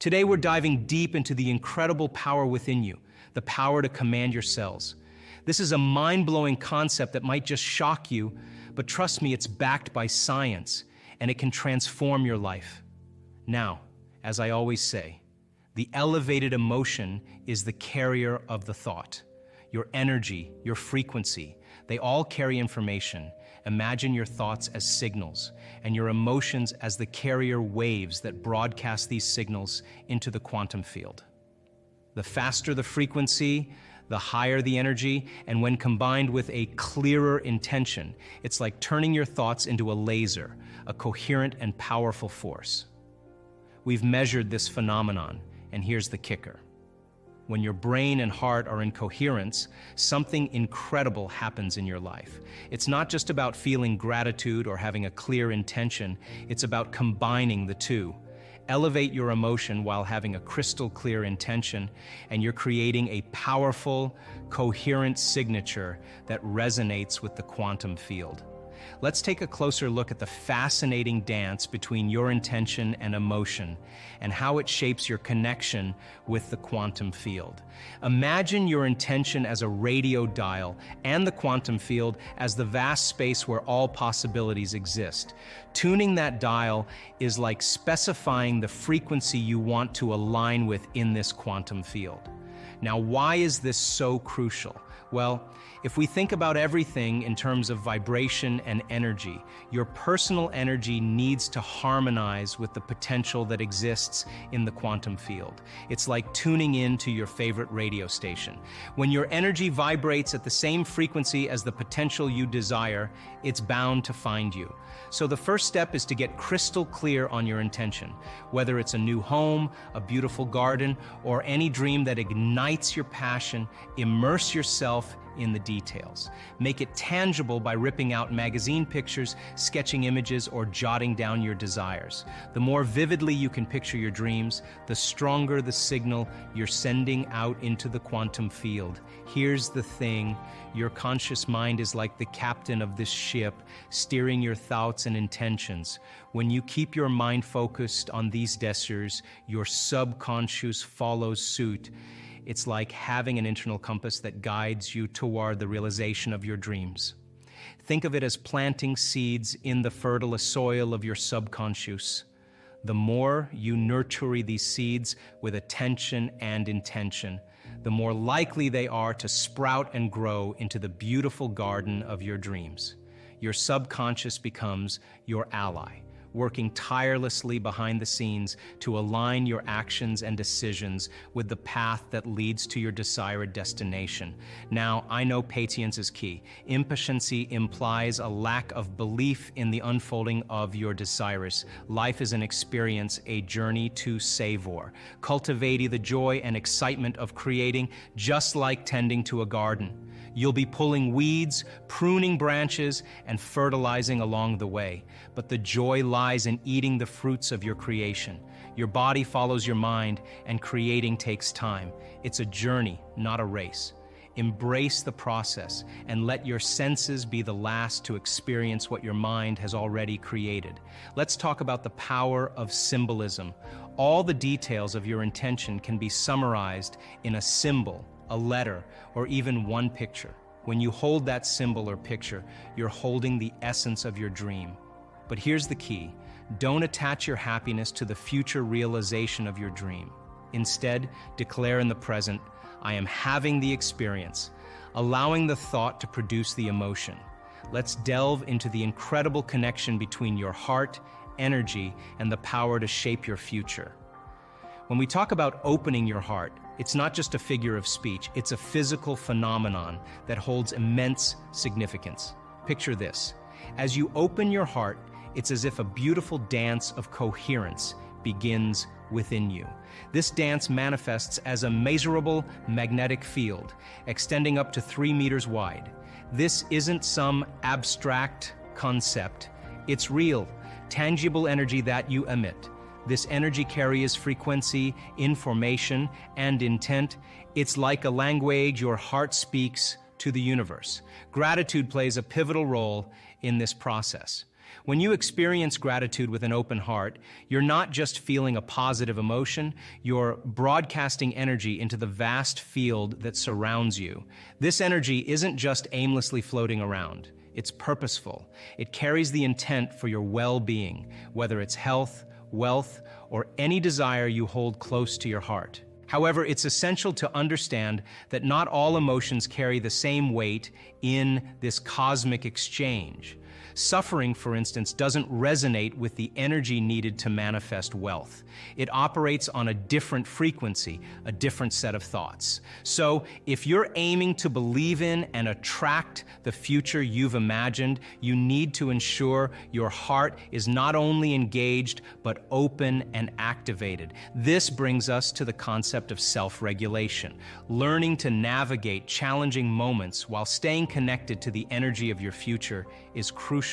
Today we're diving deep into the incredible power within you, the power to command your cells. This is a mind-blowing concept that might just shock you, but trust me, it's backed by science, and it can transform your life. Now, as I always say, the elevated emotion is the carrier of the thought. Your energy, your frequency, they all carry information. Imagine your thoughts as signals and your emotions as the carrier waves that broadcast these signals into the quantum field. The faster the frequency, the higher the energy, and when combined with a clearer intention, it's like turning your thoughts into a laser, a coherent and powerful force. We've measured this phenomenon, and here's the kicker. When your brain and heart are in coherence, something incredible happens in your life. It's not just about feeling gratitude or having a clear intention, it's about combining the two. Elevate your emotion while having a crystal clear intention, and you're creating a powerful, coherent signature that resonates with the quantum field. Let's take a closer look at the fascinating dance between your intention and emotion and how it shapes your connection with the quantum field. Imagine your intention as a radio dial and the quantum field as the vast space where all possibilities exist. Tuning that dial is like specifying the frequency you want to align with in this quantum field. Now, why is this so crucial? Well, if we think about everything in terms of vibration and energy, your personal energy needs to harmonize with the potential that exists in the quantum field. It's like tuning in to your favorite radio station. When your energy vibrates at the same frequency as the potential you desire, it's bound to find you. So the first step is to get crystal clear on your intention. Whether it's a new home, a beautiful garden, or any dream that ignites your passion, immerse yourself in the details. Make it tangible by ripping out magazine pictures, sketching images, or jotting down your desires. The more vividly you can picture your dreams, the stronger the signal you're sending out into the quantum field. Here's the thing, your conscious mind is like the captain of this ship, steering your thoughts and intentions. When you keep your mind focused on these gestures, your subconscious follows suit. It's like having an internal compass that guides you toward the realization of your dreams. Think of it as planting seeds in the fertile soil of your subconscious. The more you nurture these seeds with attention and intention, the more likely they are to sprout and grow into the beautiful garden of your dreams. Your subconscious becomes your ally, working tirelessly behind the scenes to align your actions and decisions with the path that leads to your desired destination. Now, I know patience is key. Impatience implies a lack of belief in the unfolding of your desires. Life is an experience, a journey to savor. Cultivate the joy and excitement of creating, just like tending to a garden. You'll be pulling weeds, pruning branches, and fertilizing along the way. But the joy lies in eating the fruits of your creation. Your body follows your mind, and creating takes time. It's a journey, not a race. Embrace the process and let your senses be the last to experience what your mind has already created. Let's talk about the power of symbolism. All the details of your intention can be summarized in a symbol, a letter, or even one picture. When you hold that symbol or picture, you're holding the essence of your dream. But here's the key. Don't attach your happiness to the future realization of your dream. Instead, declare in the present, I am having the experience, allowing the thought to produce the emotion. Let's delve into the incredible connection between your heart, energy, and the power to shape your future. When we talk about opening your heart, it's not just a figure of speech, it's a physical phenomenon that holds immense significance. Picture this. As you open your heart, it's as if a beautiful dance of coherence begins within you. This dance manifests as a measurable magnetic field, extending up to 3 meters wide. This isn't some abstract concept. It's real, tangible energy that you emit. This energy carries frequency, information, and intent. It's like a language your heart speaks to the universe. Gratitude plays a pivotal role in this process. When you experience gratitude with an open heart, you're not just feeling a positive emotion, you're broadcasting energy into the vast field that surrounds you. This energy isn't just aimlessly floating around. It's purposeful. It carries the intent for your well-being, whether it's health, wealth, or any desire you hold close to your heart. However, it's essential to understand that not all emotions carry the same weight in this cosmic exchange. Suffering, for instance, doesn't resonate with the energy needed to manifest wealth. It operates on a different frequency, a different set of thoughts. So, if you're aiming to believe in and attract the future you've imagined, you need to ensure your heart is not only engaged, but open and activated. This brings us to the concept of self-regulation, learning to navigate challenging moments while staying connected to the energy of your future is crucial.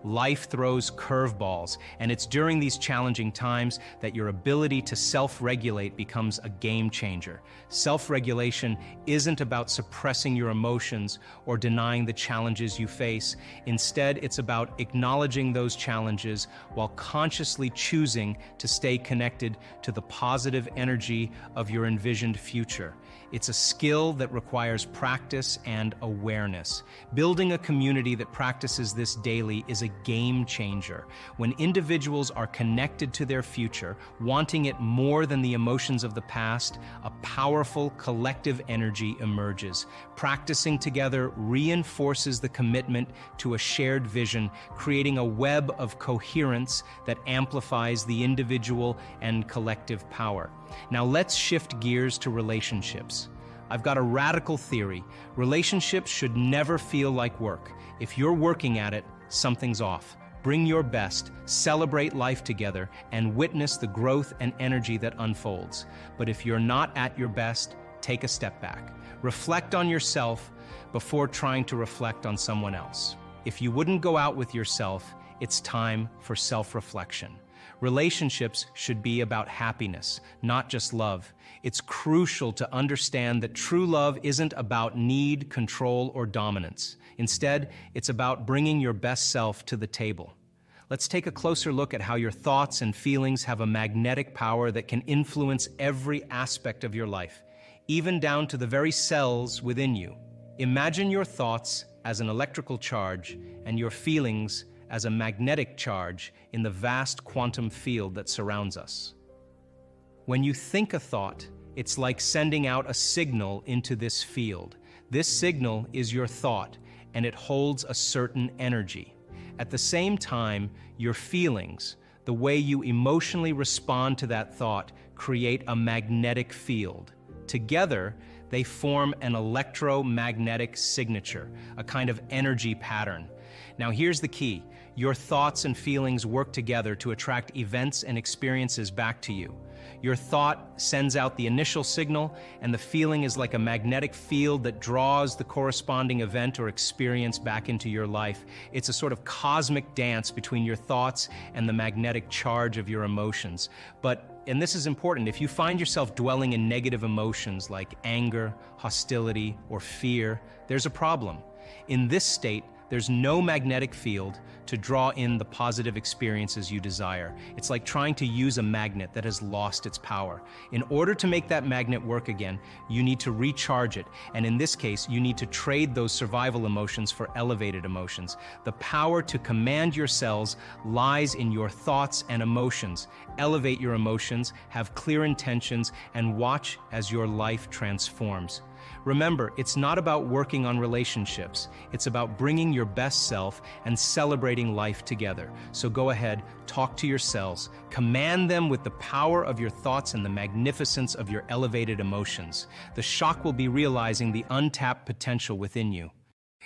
Life throws curveballs, and it's during these challenging times that your ability to self-regulate becomes a game changer. Self-regulation isn't about suppressing your emotions or denying the challenges you face. Instead, it's about acknowledging those challenges while consciously choosing to stay connected to the positive energy of your envisioned future. It's a skill that requires practice and awareness. Building a community that practices this daily is a game changer. When individuals are connected to their future, wanting it more than the emotions of the past, a powerful collective energy emerges. Practicing together reinforces the commitment to a shared vision, creating a web of coherence that amplifies the individual and collective power. Now let's shift gears to relationships. I've got a radical theory. Relationships should never feel like work. If you're working at it, something's off. Bring your best, celebrate life together, and witness the growth and energy that unfolds. But if you're not at your best, take a step back. Reflect on yourself before trying to reflect on someone else. If you wouldn't go out with yourself, it's time for self-reflection. Relationships should be about happiness, not just love. It's crucial to understand that true love isn't about need, control, or dominance. Instead, it's about bringing your best self to the table. Let's take a closer look at how your thoughts and feelings have a magnetic power that can influence every aspect of your life, even down to the very cells within you. Imagine your thoughts as an electrical charge and your feelings as a magnetic charge in the vast quantum field that surrounds us. When you think a thought, it's like sending out a signal into this field. This signal is your thought, and it holds a certain energy. At the same time, your feelings, the way you emotionally respond to that thought, create a magnetic field. Together, they form an electromagnetic signature, a kind of energy pattern. Now here's the key. Your thoughts and feelings work together to attract events and experiences back to you. Your thought sends out the initial signal, and the feeling is like a magnetic field that draws the corresponding event or experience back into your life. It's a sort of cosmic dance between your thoughts and the magnetic charge of your emotions. And this is important, if you find yourself dwelling in negative emotions like anger, hostility, or fear, there's a problem. In this state, there's no magnetic field to draw in the positive experiences you desire. It's like trying to use a magnet that has lost its power. In order to make that magnet work again, you need to recharge it. And in this case, you need to trade those survival emotions for elevated emotions. The power to command your cells lies in your thoughts and emotions. Elevate your emotions, have clear intentions, and watch as your life transforms. Remember, it's not about working on relationships. It's about bringing your best self and celebrating life together. So go ahead, talk to your cells, command them with the power of your thoughts and the magnificence of your elevated emotions. The shock will be realizing the untapped potential within you.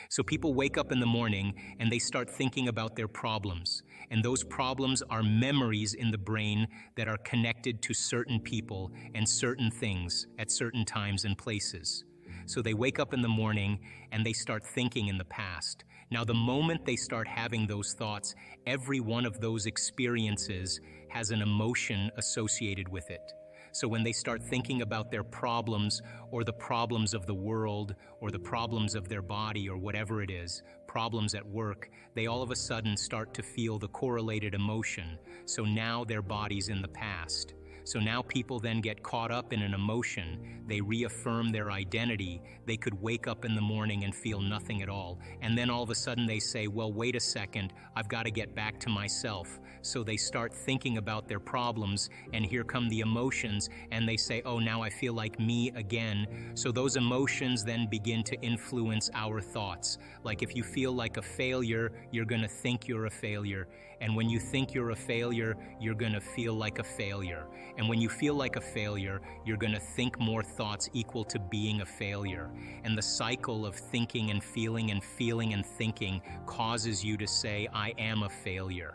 So people wake up in the morning and they start thinking about their problems. And those problems are memories in the brain that are connected to certain people and certain things at certain times and places. So they wake up in the morning and they start thinking in the past. Now, the moment they start having those thoughts, every one of those experiences has an emotion associated with it. So when they start thinking about their problems or the problems of the world or the problems of their body or whatever it is, problems at work, they all of a sudden start to feel the correlated emotion. So now their body's in the past. So now people then get caught up in an emotion. They reaffirm their identity. They could wake up in the morning and feel nothing at all. And then all of a sudden they say, well, wait a second, I've got to get back to myself. So they start thinking about their problems, and here come the emotions, and they say, oh, now I feel like me again. So those emotions then begin to influence our thoughts. Like if you feel like a failure, you're going to think you're a failure. And when you think you're a failure, you're going to feel like a failure. And when you feel like a failure, you're going to think more thoughts equal to being a failure. And the cycle of thinking and feeling and feeling and thinking causes you to say, I am a failure.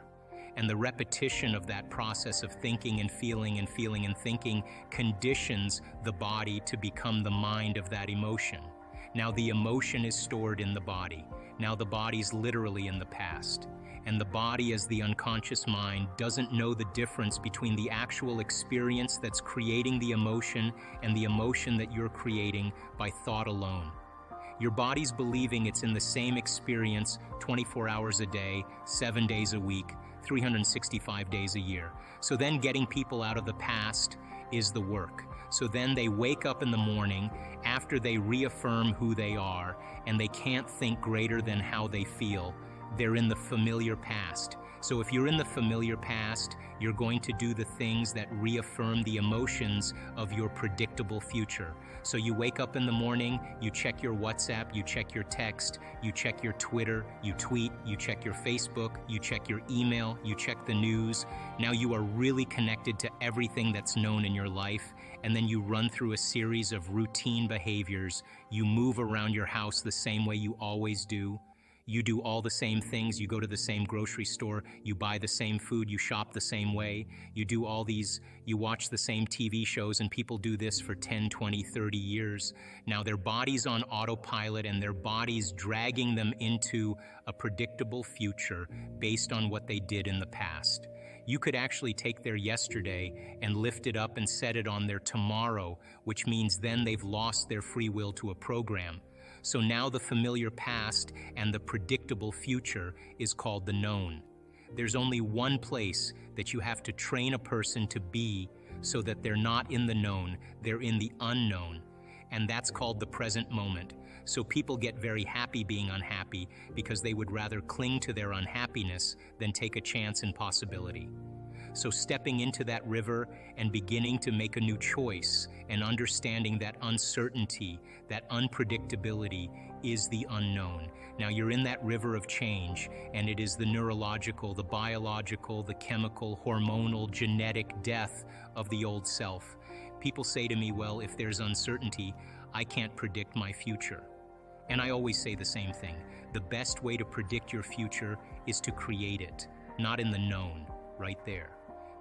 And the repetition of that process of thinking and feeling and feeling and thinking conditions the body to become the mind of that emotion. Now the emotion is stored in the body. Now the body's literally in the past. And the body, as the unconscious mind, doesn't know the difference between the actual experience that's creating the emotion and the emotion that you're creating by thought alone. Your body's believing it's in the same experience 24 hours a day, 7 days a week, 365 days a year. So then getting people out of the past is the work. So then they wake up in the morning after they reaffirm who they are, and they can't think greater than how they feel. They're in the familiar past. So if you're in the familiar past, you're going to do the things that reaffirm the emotions of your predictable future. So you wake up in the morning, you check your WhatsApp, you check your text, you check your Twitter, you tweet, you check your Facebook, you check your email, you check the news. Now you are really connected to everything that's known in your life, and then you run through a series of routine behaviors. You move around your house the same way you always do. You do all the same things. You go to the same grocery store. You buy the same food. You shop the same way. You do all these, you watch the same TV shows, and people do this for 10, 20, 30 years. Now their body's on autopilot, and their body's dragging them into a predictable future based on what they did in the past. You could actually take their yesterday and lift it up and set it on their tomorrow, which means then they've lost their free will to a program. So now the familiar past and the predictable future is called the known. There's only one place that you have to train a person to be so that they're not in the known, they're in the unknown. And that's called the present moment. So people get very happy being unhappy because they would rather cling to their unhappiness than take a chance in possibility. So stepping into that river and beginning to make a new choice and understanding that uncertainty, that unpredictability is the unknown. Now you're in that river of change, and it is the neurological, the biological, the chemical, hormonal, genetic death of the old self. People say to me, well, if there's uncertainty, I can't predict my future. And I always say the same thing. The best way to predict your future is to create it, not in the known, right there.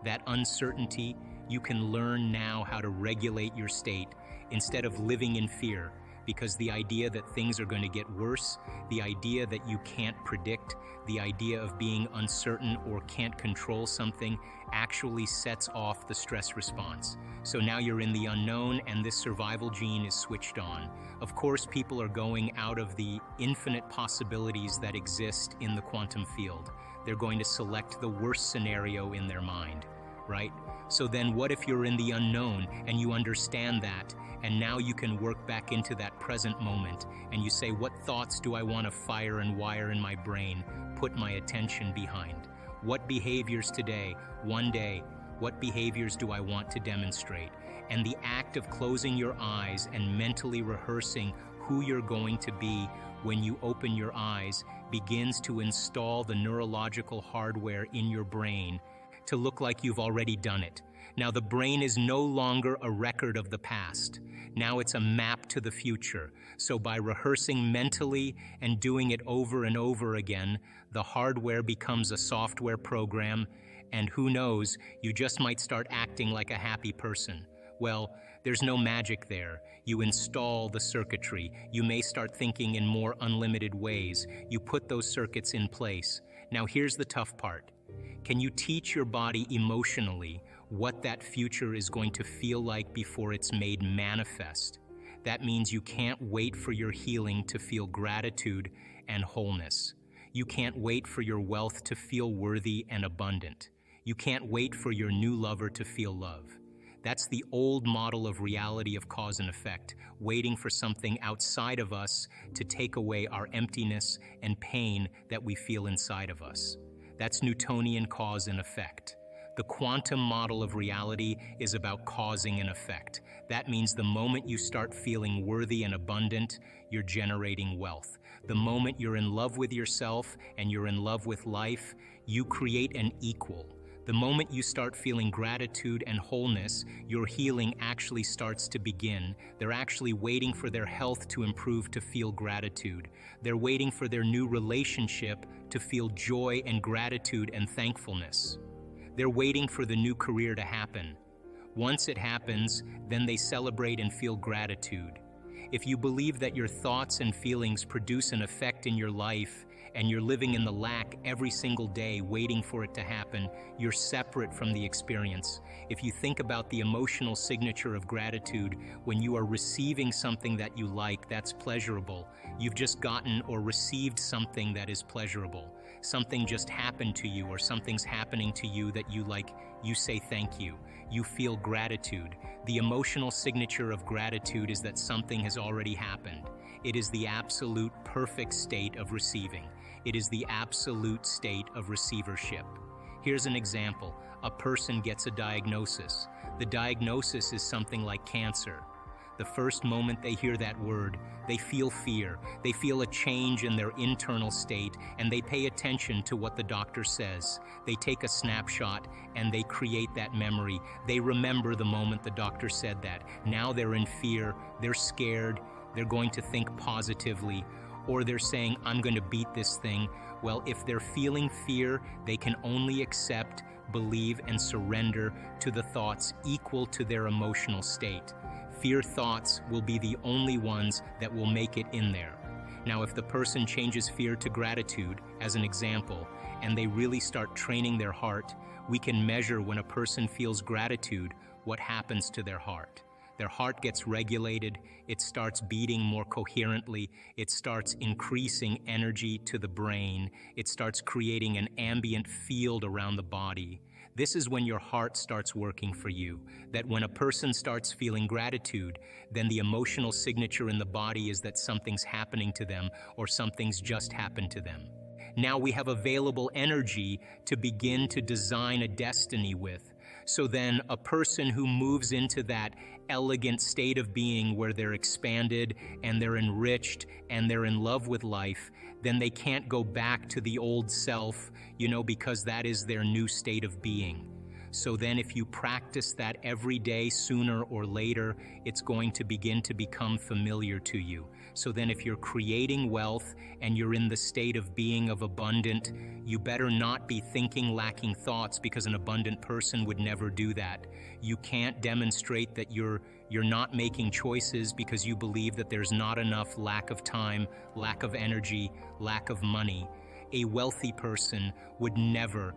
That uncertainty, you can learn now how to regulate your state instead of living in fear, because the idea that things are going to get worse, the idea that you can't predict, the idea of being uncertain or can't control something actually sets off the stress response. So now you're in the unknown, and this survival gene is switched on. Of course, people are going out of the infinite possibilities that exist in the quantum field. They're going to select the worst scenario in their mind, right? So then what if you're in the unknown and you understand that, and now you can work back into that present moment, and you say, what thoughts do I want to fire and wire in my brain, put my attention behind? What behaviors today, one day, what behaviors do I want to demonstrate? And the act of closing your eyes and mentally rehearsing who you're going to be when you open your eyes begins to install the neurological hardware in your brain to look like you've already done it. Now the brain is no longer a record of the past. Now it's a map to the future. So by rehearsing mentally and doing it over and over again, the hardware becomes a software program, and who knows, you just might start acting like a happy person. Well, there's no magic there. You install the circuitry. You may start thinking in more unlimited ways. You put those circuits in place. Now here's the tough part. Can you teach your body emotionally what that future is going to feel like before it's made manifest? That means you can't wait for your healing to feel gratitude and wholeness. You can't wait for your wealth to feel worthy and abundant. You can't wait for your new lover to feel love. That's the old model of reality of cause and effect, waiting for something outside of us to take away our emptiness and pain that we feel inside of us. That's Newtonian cause and effect. The quantum model of reality is about causing an effect. That means the moment you start feeling worthy and abundant, you're generating wealth. The moment you're in love with yourself and you're in love with life, you create an equal. The moment you start feeling gratitude and wholeness, your healing actually starts to begin. They're actually waiting for their health to improve to feel gratitude. They're waiting for their new relationship to feel joy and gratitude and thankfulness. They're waiting for the new career to happen. Once it happens, then they celebrate and feel gratitude. If you believe that your thoughts and feelings produce an effect in your life, and you're living in the lack every single day waiting for it to happen, you're separate from the experience. If you think about the emotional signature of gratitude, when you are receiving something that you like, that's pleasurable. You've just gotten or received something that is pleasurable. Something just happened to you, or something's happening to you that you like, you say thank you. You feel gratitude. The emotional signature of gratitude is that something has already happened. It is the absolute perfect state of receiving. It is the absolute state of receivership. Here's an example. A person gets a diagnosis. The diagnosis is something like cancer. The first moment they hear that word, they feel fear. They feel a change in their internal state, and they pay attention to what the doctor says. They take a snapshot and they create that memory. They remember the moment the doctor said that. Now they're in fear, they're scared, they're going to think positively, or they're saying, I'm going to beat this thing. Well, if they're feeling fear, they can only accept, believe, and surrender to the thoughts equal to their emotional state. Fear thoughts will be the only ones that will make it in there. Now, if the person changes fear to gratitude, as an example, and they really start training their heart, we can measure when a person feels gratitude, what happens to their heart. Their heart gets regulated, it starts beating more coherently, it starts increasing energy to the brain, it starts creating an ambient field around the body. This is when your heart starts working for you, that when a person starts feeling gratitude, then the emotional signature in the body is that something's happening to them or something's just happened to them. Now we have available energy to begin to design a destiny with. So then a person who moves into that elegant state of being where they're expanded and they're enriched and they're in love with life, then they can't go back to the old self, because that is their new state of being. So then if you practice that every day, sooner or later, it's going to begin to become familiar to you. So then if you're creating wealth and you're in the state of being of abundant, you better not be thinking lacking thoughts, because an abundant person would never do that. You can't demonstrate that you're not making choices because you believe that there's not enough, lack of time, lack of energy, lack of money. A wealthy person would never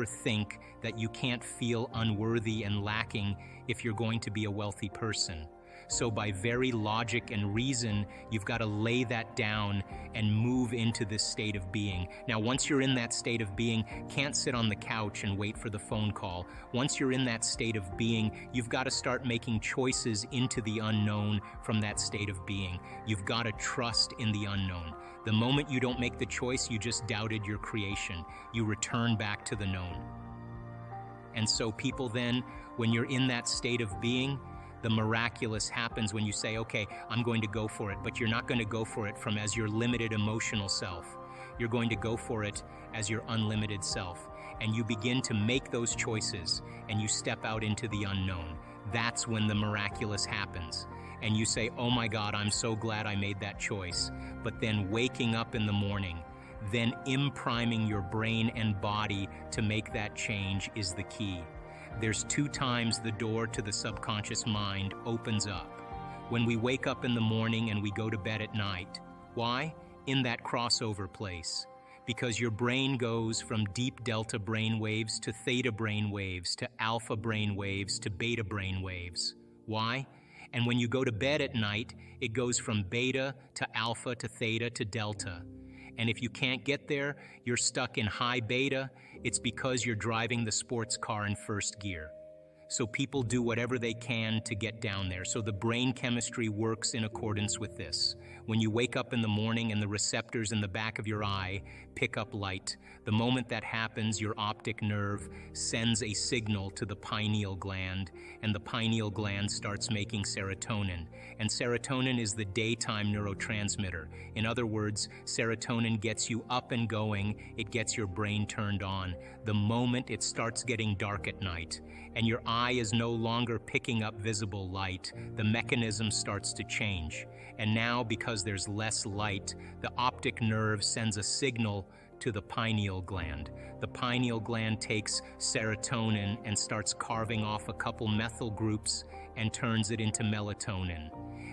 think that you can't feel unworthy and lacking if you're going to be a wealthy person. So by very logic and reason, you've got to lay that down and move into this state of being. Now, once you're in that state of being, can't sit on the couch and wait for the phone call. Once you're in that state of being, you've got to start making choices into the unknown from that state of being. You've got to trust in the unknown. The moment you don't make the choice, you just doubted your creation. You return back to the known. And so people then, when you're in that state of being, the miraculous happens when you say, okay, I'm going to go for it, but you're not going to go for it from as your limited emotional self. You're going to go for it as your unlimited self. And you begin to make those choices and you step out into the unknown. That's when the miraculous happens. And you say, oh my God, I'm so glad I made that choice. But then waking up in the morning, then impriming your brain and body to make that change is the key. There's 2 times the door to the subconscious mind opens up. When we wake up in the morning and we go to bed at night. Why? In that crossover place. Because your brain goes from deep delta brain waves to theta brain waves to alpha brain waves to beta brain waves. Why? And when you go to bed at night, it goes from beta to alpha to theta to delta. And if you can't get there, you're stuck in high beta. It's because you're driving the sports car in first gear. So people do whatever they can to get down there. So the brain chemistry works in accordance with this. When you wake up in the morning and the receptors in the back of your eye pick up light, the moment that happens, your optic nerve sends a signal to the pineal gland, and the pineal gland starts making serotonin. And serotonin is the daytime neurotransmitter. In other words, serotonin gets you up and going, it gets your brain turned on the moment it starts getting dark at night. And your eye is no longer picking up visible light, the mechanism starts to change. And now, because there's less light, the optic nerve sends a signal to the pineal gland. The pineal gland takes serotonin and starts carving off a couple methyl groups and turns it into melatonin.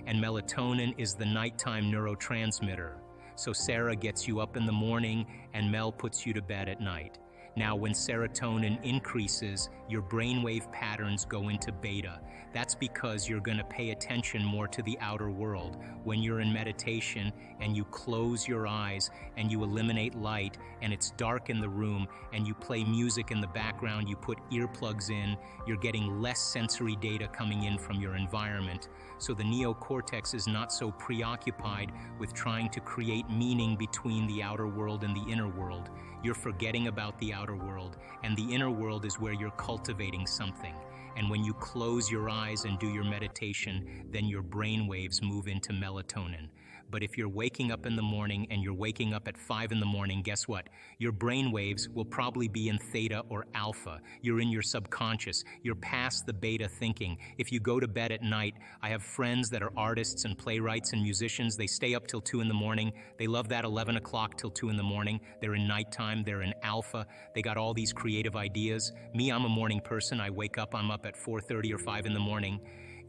And melatonin is the nighttime neurotransmitter. So Sarah gets you up in the morning and Mel puts you to bed at night. Now, when serotonin increases, your brainwave patterns go into beta. That's because you're going to pay attention more to the outer world. When you're in meditation and you close your eyes and you eliminate light and it's dark in the room and you play music in the background, you put earplugs in, you're getting less sensory data coming in from your environment. So the neocortex is not so preoccupied with trying to create meaning between the outer world and the inner world. You're forgetting about the outer world, and the inner world is where you're cultivating something. And when you close your eyes and do your meditation, then your brain waves move into melatonin. But if you're waking up in the morning and you're waking up at 5 in the morning, guess what? Your brain waves will probably be in theta or alpha. You're in your subconscious. You're past the beta thinking. If you go to bed at night, I have friends that are artists and playwrights and musicians. They stay up till 2 in the morning. They love that 11 o'clock till 2 in the morning. They're in nighttime. They're in alpha. They got all these creative ideas. Me, I'm a morning person. I wake up, I'm up at 4:30 or 5 in the morning.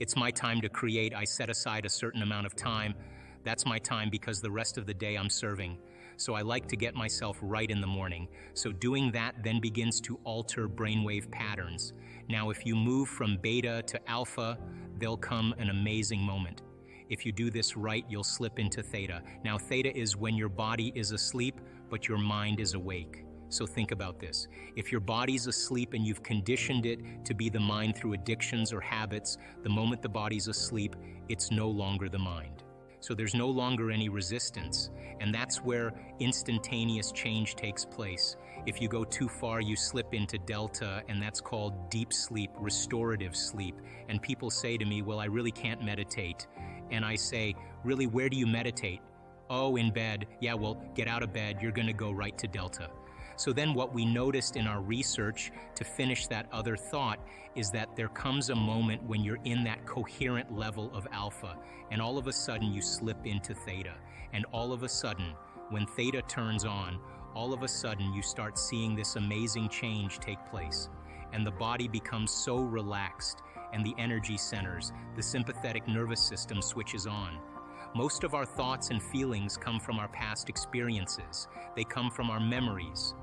It's my time to create. I set aside a certain amount of time. That's my time because the rest of the day I'm serving. So I like to get myself right in the morning. So doing that then begins to alter brainwave patterns. Now, if you move from beta to alpha, there'll come an amazing moment. If you do this right, you'll slip into theta. Now, theta is when your body is asleep, but your mind is awake. So think about this. If your body's asleep and you've conditioned it to be the mind through addictions or habits, the moment the body's asleep, it's no longer the mind. So there's no longer any resistance, and that's where instantaneous change takes place. If you go too far, you slip into delta, and that's called deep sleep, restorative sleep. And people say to me, well, I really can't meditate. And I say, really, where do you meditate? Oh, in bed. Yeah, well, get out of bed. You're going to go right to delta. So then what we noticed in our research, to finish that other thought, is that there comes a moment when you're in that coherent level of alpha, and all of a sudden you slip into theta. And all of a sudden, when theta turns on, all of a sudden you start seeing this amazing change take place. And the body becomes so relaxed, and the energy centers, the sympathetic nervous system switches on. Most of our thoughts and feelings come from our past experiences. They come from our memories.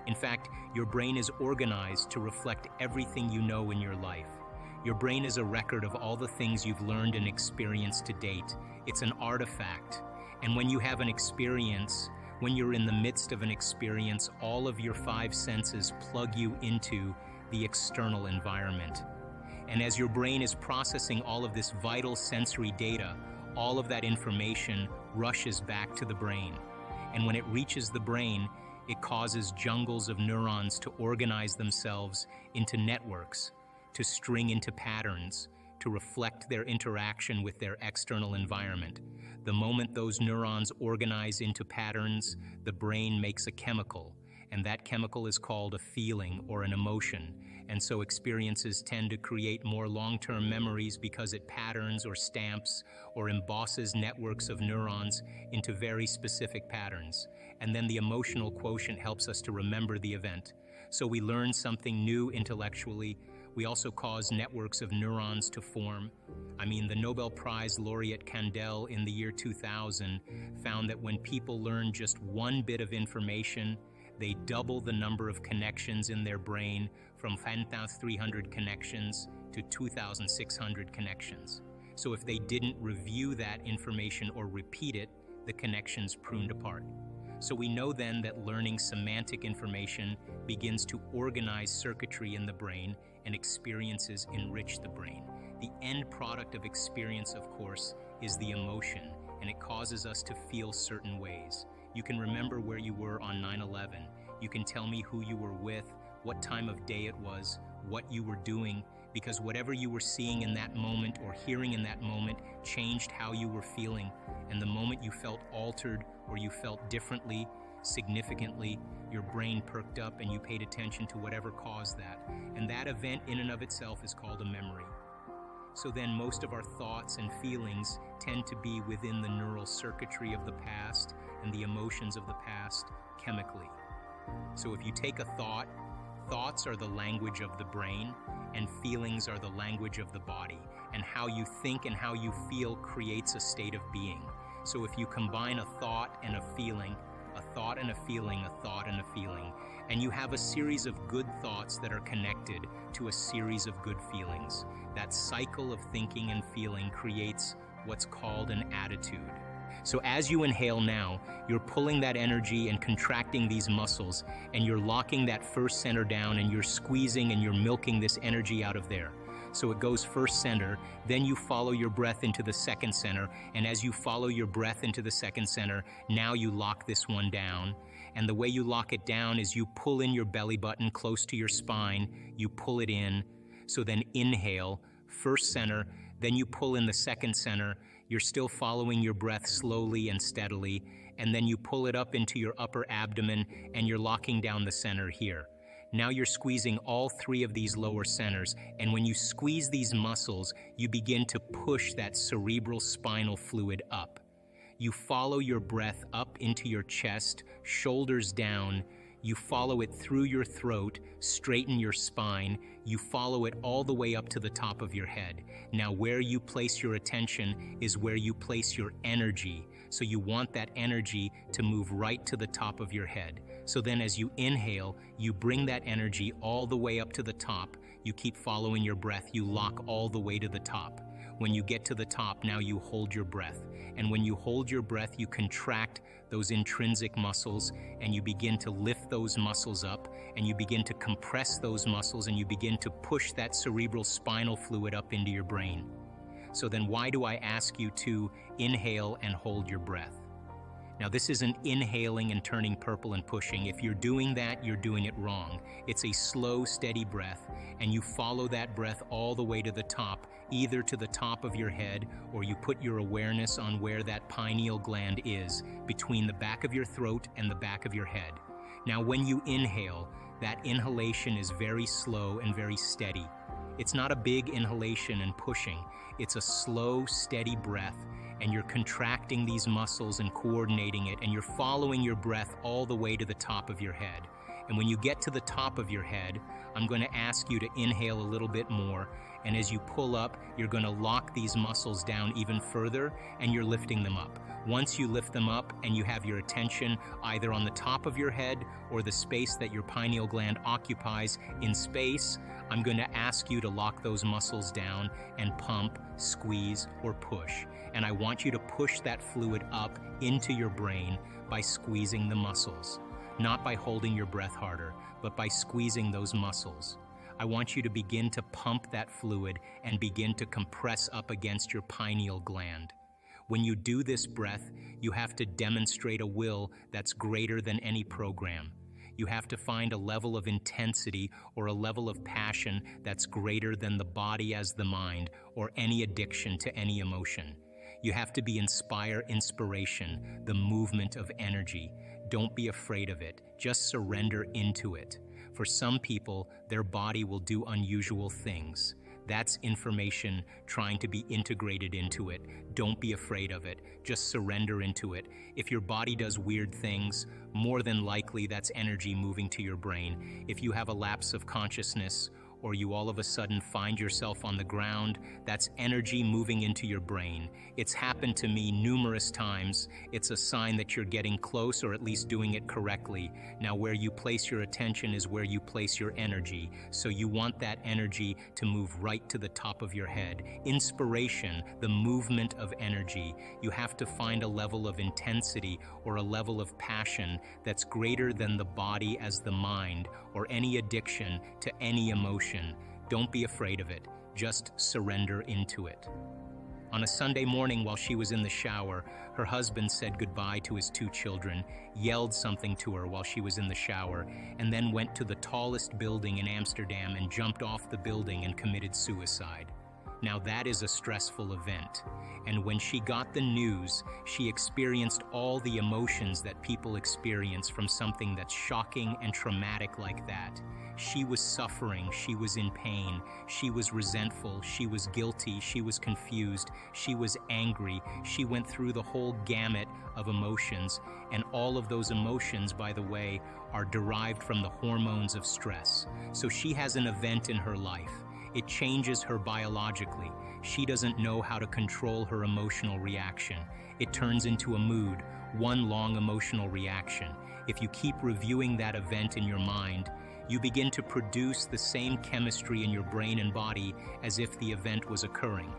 In fact, your brain is organized to reflect everything you know in your life. Your brain is a record of all the things you've learned and experienced to date. It's an artifact. And when you have an experience, when you're in the midst of an experience, all of your 5 senses plug you into the external environment. And as your brain is processing all of this vital sensory data, all of that information rushes back to the brain. And when it reaches the brain, it causes jungles of neurons to organize themselves into networks, to string into patterns, to reflect their interaction with their external environment. The moment those neurons organize into patterns, the brain makes a chemical, and that chemical is called a feeling or an emotion. And so experiences tend to create more long-term memories because it patterns or stamps or embosses networks of neurons into very specific patterns. And then the emotional quotient helps us to remember the event. So we learn something new intellectually. We also cause networks of neurons to form. I mean, the Nobel Prize laureate Kandel in the year 2000 found that when people learn just one bit of information, they double the number of connections in their brain from 10,300 connections to 2,600 connections. So if they didn't review that information or repeat it, the connections pruned apart. So we know then that learning semantic information begins to organize circuitry in the brain, and experiences enrich the brain. The end product of experience, of course, is the emotion, and it causes us to feel certain ways. You can remember where you were on 9/11. You can tell me who you were with, what time of day it was, what you were doing, because whatever you were seeing in that moment or hearing in that moment changed how you were feeling. And the moment you felt altered or you felt differently, significantly, your brain perked up and you paid attention to whatever caused that. And that event in and of itself is called a memory. So then most of our thoughts and feelings tend to be within the neural circuitry of the past and the emotions of the past chemically. So if you take a thought, thoughts are the language of the brain, and feelings are the language of the body. And how you think and how you feel creates a state of being. So if you combine a thought and a feeling, a thought and a feeling, a thought and a feeling, and you have a series of good thoughts that are connected to a series of good feelings, that cycle of thinking and feeling creates what's called an attitude. So as you inhale now, you're pulling that energy and contracting these muscles, and you're locking that first center down, and you're squeezing and you're milking this energy out of there. So it goes first center, then you follow your breath into the second center, and as you follow your breath into the second center, now you lock this one down. And the way you lock it down is you pull in your belly button close to your spine, you pull it in. So then inhale, first center, then you pull in the second center, you're still following your breath slowly and steadily, and then you pull it up into your upper abdomen and you're locking down the center here. Now you're squeezing all three of these lower centers, and when you squeeze these muscles, you begin to push that cerebral spinal fluid up. You follow your breath up into your chest, shoulders down. You follow it through your throat, straighten your spine. You follow it all the way up to the top of your head. Now where you place your attention is where you place your energy. So you want that energy to move right to the top of your head. So then as you inhale, you bring that energy all the way up to the top. You keep following your breath. You lock all the way to the top. When you get to the top, now you hold your breath. And when you hold your breath, you contract those intrinsic muscles, and you begin to lift those muscles up, and you begin to compress those muscles, and you begin to push that cerebral spinal fluid up into your brain. So then why do I ask you to inhale and hold your breath? Now this isn't inhaling and turning purple and pushing. If you're doing that, you're doing it wrong. It's a slow, steady breath, and you follow that breath all the way to the top, either to the top of your head, or you put your awareness on where that pineal gland is, between the back of your throat and the back of your head. Now when you inhale, that inhalation is very slow and very steady. It's not a big inhalation and pushing. It's a slow, steady breath, and you're contracting these muscles and coordinating it, and you're following your breath all the way to the top of your head. And when you get to the top of your head, I'm going to ask you to inhale a little bit more, and as you pull up, you're going to lock these muscles down even further, and you're lifting them up. Once you lift them up and you have your attention either on the top of your head or the space that your pineal gland occupies in space, I'm going to ask you to lock those muscles down and pump, squeeze, or push. And I want you to push that fluid up into your brain by squeezing the muscles. Not by holding your breath harder, but by squeezing those muscles. I want you to begin to pump that fluid and begin to compress up against your pineal gland. When you do this breath, you have to demonstrate a will that's greater than any program. You have to find a level of intensity or a level of passion that's greater than the body as the mind or any addiction to any emotion. You have to be inspiration, the movement of energy. Don't be afraid of it. Just surrender into it. For some people, their body will do unusual things. That's information trying to be integrated into it. Don't be afraid of it. Just surrender into it. If your body does weird things, more than likely that's energy moving to your brain. If you have a lapse of consciousness, or you all of a sudden find yourself on the ground, that's energy moving into your brain. It's happened to me numerous times. It's a sign that you're getting close, or at least doing it correctly. Now, where you place your attention is where you place your energy. So you want that energy to move right to the top of your head. Inspiration, the movement of energy. You have to find a level of intensity or a level of passion that's greater than the body as the mind, or any addiction to any emotion. Don't be afraid of it. Just surrender into it. On a Sunday morning while she was in the shower, her husband said goodbye to his 2 children, yelled something to her while she was in the shower, and then went to the tallest building in Amsterdam and jumped off the building and committed suicide. Now that is a stressful event. And when she got the news, she experienced all the emotions that people experience from something that's shocking and traumatic like that. She was suffering, she was in pain, she was resentful, she was guilty, she was confused, she was angry. She went through the whole gamut of emotions, and all of those emotions, by the way, are derived from the hormones of stress. So she has an event in her life. It changes her biologically. She doesn't know how to control her emotional reaction. It turns into a mood, one long emotional reaction. If you keep reviewing that event in your mind, you begin to produce the same chemistry in your brain and body as if the event was occurring.